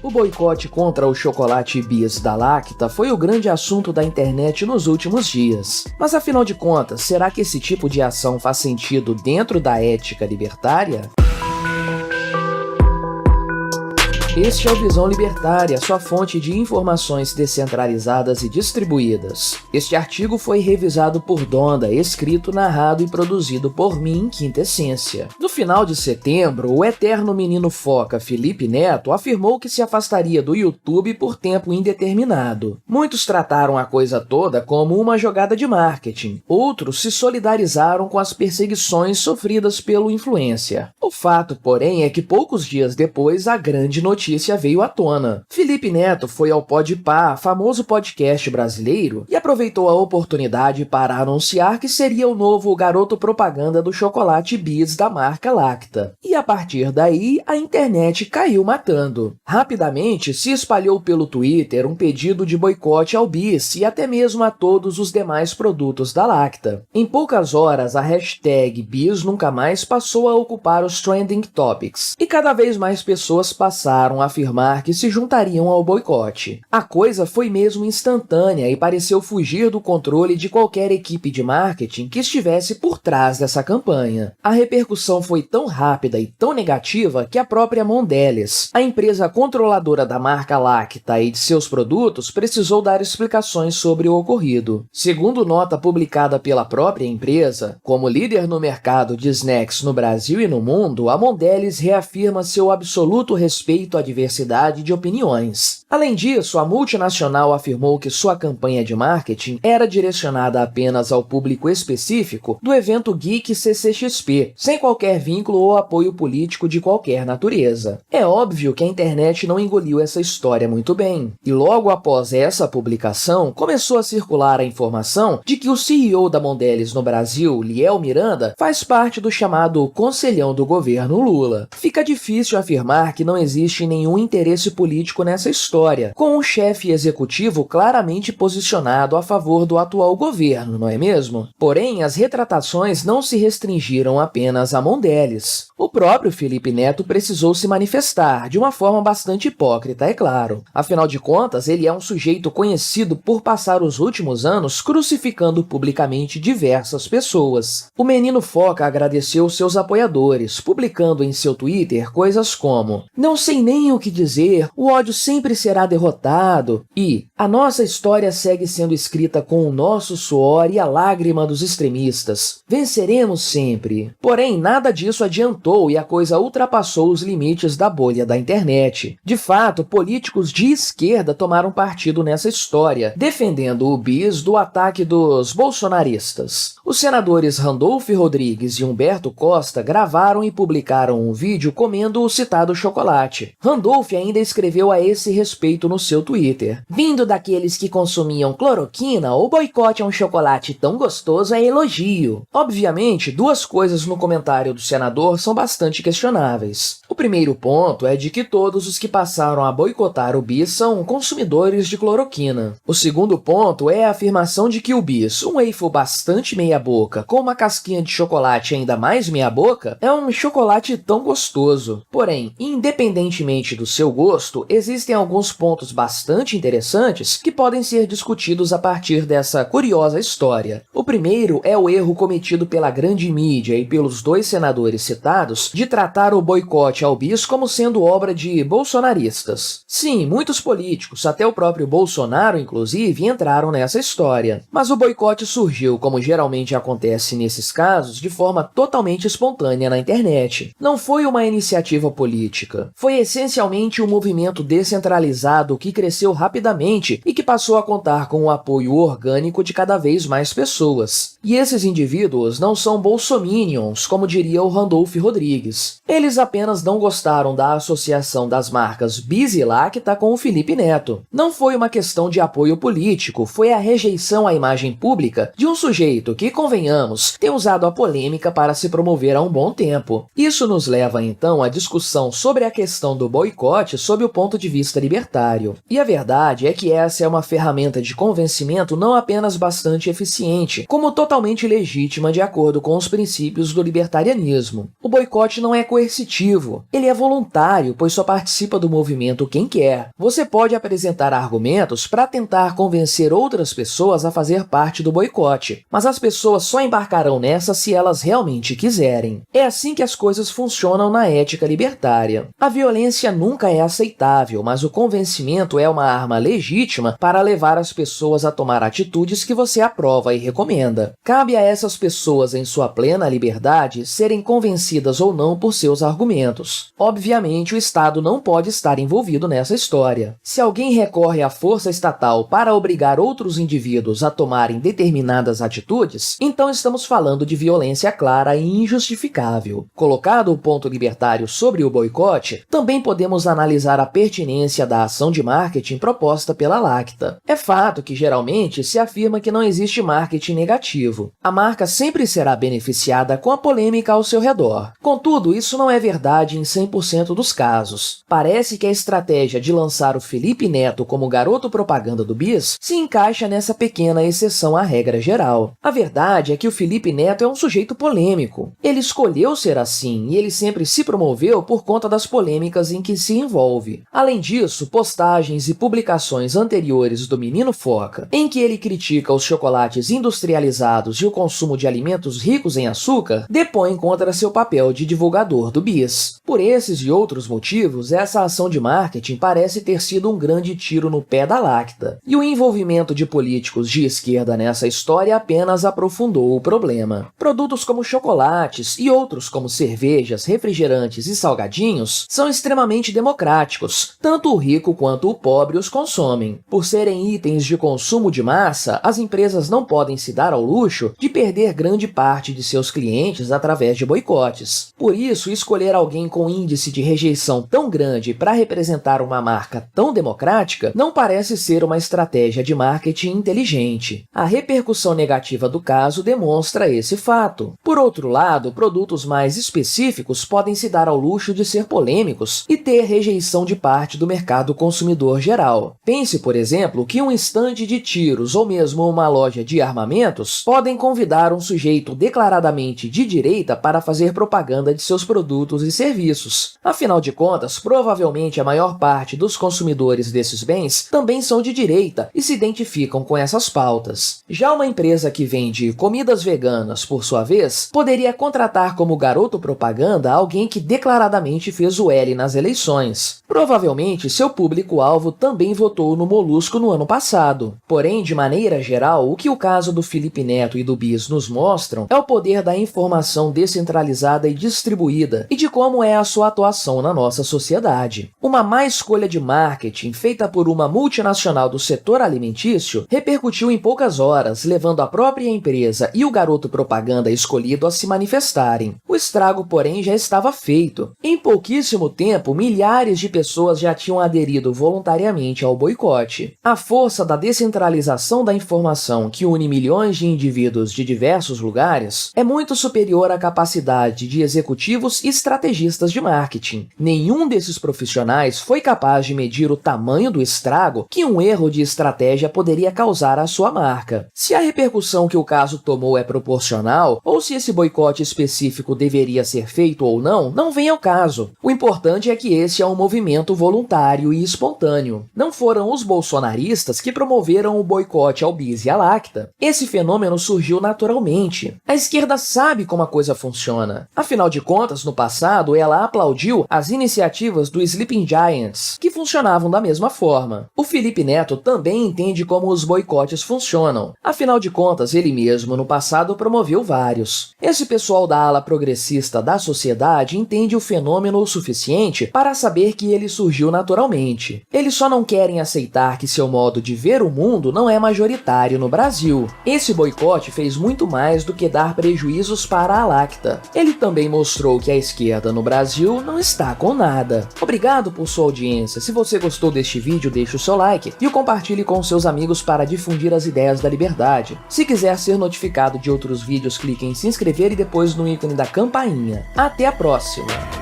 O boicote contra o chocolate Bis da Lacta foi o grande assunto da internet nos últimos dias. Mas afinal de contas, será que esse tipo de ação faz sentido dentro da ética libertária? Este é o Visão Libertária, sua fonte de informações descentralizadas e distribuídas. Este artigo foi revisado por Donda, escrito, narrado e produzido por mim, Quintessência. No final de setembro, o eterno menino foca Felipe Neto afirmou que se afastaria do YouTube por tempo indeterminado. Muitos trataram a coisa toda como uma jogada de marketing, outros se solidarizaram com as perseguições sofridas pelo influencer. O fato, porém, é que poucos dias depois a grande notícia veio à tona. Felipe Neto foi ao Podpah, famoso podcast brasileiro, e aproveitou a oportunidade para anunciar que seria o novo garoto propaganda do chocolate Bis da marca Lacta. E a partir daí, a internet caiu matando. Rapidamente se espalhou pelo Twitter um pedido de boicote ao Bis e até mesmo a todos os demais produtos da Lacta. Em poucas horas, a hashtag Bis Nunca Mais passou a ocupar os trending topics, e cada vez mais pessoas passaram a afirmar que se juntariam ao boicote. A coisa foi mesmo instantânea e pareceu fugir do controle de qualquer equipe de marketing que estivesse por trás dessa campanha. A repercussão foi tão rápida e tão negativa que a própria Mondelez, a empresa controladora da marca Lacta e de seus produtos, precisou dar explicações sobre o ocorrido. Segundo nota publicada pela própria empresa, como líder no mercado de snacks no Brasil e no mundo, a Mondelez reafirma seu absoluto respeito à diversidade de opiniões. Além disso, a multinacional afirmou que sua campanha de marketing era direcionada apenas ao público específico do evento Geek CCXP, sem qualquer vínculo ou apoio político de qualquer natureza. É óbvio que a internet não engoliu essa história muito bem, e logo após essa publicação, começou a circular a informação de que o CEO da Mondelez no Brasil, Liel Miranda, faz parte do chamado Conselhão do governo Lula. Fica difícil afirmar que não existe nenhum interesse político nessa história, com um chefe executivo claramente posicionado a favor do atual governo, não é mesmo? Porém, as retratações não se restringiram apenas a Mondelez. O próprio Felipe Neto precisou se manifestar, de uma forma bastante hipócrita, é claro. Afinal de contas, ele é um sujeito conhecido por passar os últimos anos crucificando publicamente diversas pessoas. O menino foca agradeceu seus apoiadores, publicando em seu Twitter coisas como: "Não sei nem o que dizer, o ódio sempre será derrotado", e "a nossa história segue sendo escrita com o nosso suor e a lágrima dos extremistas. Venceremos sempre". Porém, nada disso adiantou e a coisa ultrapassou os limites da bolha da internet. De fato, políticos de esquerda tomaram partido nessa história, defendendo o Bis do ataque dos bolsonaristas. Os senadores Randolph Rodrigues e Humberto Costa gravaram e publicaram um vídeo comendo o citado chocolate. Randolph ainda escreveu a esse respeito no seu Twitter: "Vindo daqueles que consumiam cloroquina, o boicote a um chocolate tão gostoso é elogio". Obviamente, duas coisas no comentário do senador são bastante questionáveis. O primeiro ponto é de que todos os que passaram a boicotar o Bis são consumidores de cloroquina. O segundo ponto é a afirmação de que o Bis, um waffle bastante meia-boca com uma casquinha de chocolate ainda mais meia-boca, é um chocolate tão gostoso. Porém, independentemente do seu gosto, existem alguns pontos bastante interessantes que podem ser discutidos a partir dessa curiosa história. O primeiro é o erro cometido pela grande mídia e pelos dois senadores citados de tratar o boicote ao Bis como sendo obra de bolsonaristas. Sim, muitos políticos, até o próprio Bolsonaro inclusive, entraram nessa história. Mas o boicote surgiu, como geralmente acontece nesses casos, de forma totalmente espontânea na internet. Não foi uma iniciativa política. Foi essencialmente um movimento descentralizado que cresceu rapidamente e que passou a contar com o apoio orgânico de cada vez mais pessoas. E esses indivíduos não são bolsominions, como diria o Randolph Rodrigues. Eles apenas não gostaram da associação das marcas Bis e Lacta com o Felipe Neto. Não foi uma questão de apoio político, foi a rejeição à imagem pública de um sujeito que, convenhamos, tem usado a polêmica para se promover há um bom tempo. Isso nos leva, então, à discussão sobre a questão do boicote sob o ponto de vista libertário. E a verdade é que essa é uma ferramenta de convencimento não apenas bastante eficiente, como totalmente legítima de acordo com os princípios do libertarianismo. O boicote não é coercitivo, ele é voluntário, pois só participa do movimento quem quer. Você pode apresentar argumentos para tentar convencer outras pessoas a fazer parte do boicote, mas as pessoas só embarcarão nessa se elas realmente quiserem. É assim que as coisas funcionam na ética libertária. A violência nunca é aceitável, mas o convencimento é uma arma legítima para levar as pessoas a tomar atitudes que você aprova e recomenda. Cabe a essas pessoas, em sua plena liberdade, serem convencidas ou não por seus argumentos. Obviamente, o Estado não pode estar envolvido nessa história. Se alguém recorre à força estatal para obrigar outros indivíduos a tomarem determinadas atitudes, então estamos falando de violência clara e injustificável. Colocado o ponto libertário sobre o boicote, também podemos analisar a pertinência da ação de marketing proposta pela Lacta. É fato que, geralmente, se afirma que não existe marketing negativo. A marca sempre será beneficiada com a polêmica ao seu redor. Contudo, isso não é verdade em 100% dos casos. Parece que a estratégia de lançar o Felipe Neto como garoto propaganda do Bis se encaixa nessa pequena exceção à regra geral. A verdade é que o Felipe Neto é um sujeito polêmico. Ele escolheu ser assim e ele sempre se promoveu por conta das polêmicas em que se envolve. Além disso, postagens e publicações anteriores do Menino Foca, em que ele critica os chocolates industrializados e o consumo de alimentos ricos em açúcar, depõem contra seu papel de divulgador do Bis. Por esses e outros motivos, essa ação de marketing parece ter sido um grande tiro no pé da Lacta. E o envolvimento de políticos de esquerda nessa história apenas aprofundou o problema. Produtos como chocolates e outros como cervejas, refrigerantes e salgadinhos são extremamente democráticos. Tanto o rico quanto o pobre os consomem. Por serem itens de consumo de massa, as empresas não podem se dar ao luxo de perder grande parte de seus clientes através de boicotes. Por isso, escolher alguém com índice de rejeição tão grande para representar uma marca tão democrática não parece ser uma estratégia de marketing inteligente. A repercussão negativa do caso demonstra esse fato. Por outro lado, produtos mais específicos podem se dar ao luxo de ser polêmicos e ter rejeição de parte do mercado consumidor geral. Pense, por exemplo, que um estande de tiros ou mesmo uma loja de armamentos podem convidar um sujeito declaradamente de direita para fazer propaganda de seus produtos e serviços. Afinal de contas, provavelmente a maior parte dos consumidores desses bens também são de direita e se identificam com essas pautas. Já uma empresa que vende comidas veganas, por sua vez, poderia contratar como garoto propaganda alguém que declaradamente fez o L nas eleições. Provavelmente, seu público-alvo também votou no Molusco no ano passado. Porém, de maneira geral, o que o caso do Felipe Neto e do Bis nos mostram é o poder da informação descentralizada e distribuída e de como é a sua atuação na nossa sociedade. Uma má escolha de marketing feita por uma multinacional do setor alimentício repercutiu em poucas horas, levando a própria empresa e o garoto propaganda escolhido a se manifestarem. O estrago, porém, já estava feito. Em pouquíssimo tempo, milhares de pessoas já tinham aderido voluntariamente ao boicote. A força da descentralização da informação que une milhões de indivíduos de diversos lugares é muito superior à capacidade de executivos e estrategistas de marketing. Nenhum desses profissionais foi capaz de medir o tamanho do estrago que um erro de estratégia poderia causar à sua marca. Se a repercussão que o caso tomou é proporcional, ou se esse boicote específico deveria ser feito ou não vem ao caso. O importante é que esse é um movimento voluntário e espontâneo. Não foram os bolsonaristas que promoveram o boicote ao Bis e à Lacta. Esse fenômeno surgiu naturalmente. A esquerda sabe como a coisa funciona. Afinal de contas, no passado, ela aplaudiu as iniciativas do Sleeping Giants, que funcionavam da mesma forma. O Felipe Neto também entende como os boicotes funcionam. Afinal de contas, ele mesmo, no passado, promoveu vários. Esse pessoal da ala progressista da sociedade entende o fenômeno o suficiente para saber que ele surgiu naturalmente. Eles só não querem aceitar que seu modo de ver o mundo não é majoritário no Brasil. Esse boicote fez muito mais do que dar prejuízos para a Lacta. Ele também mostrou que a esquerda no Brasil não está com nada. Obrigado por sua audiência. Se você gostou deste vídeo, deixe o seu like e o compartilhe com seus amigos para difundir as ideias da liberdade. Se quiser ser notificado de outros vídeos, clique em se inscrever e depois no ícone da campainha. Até a próxima!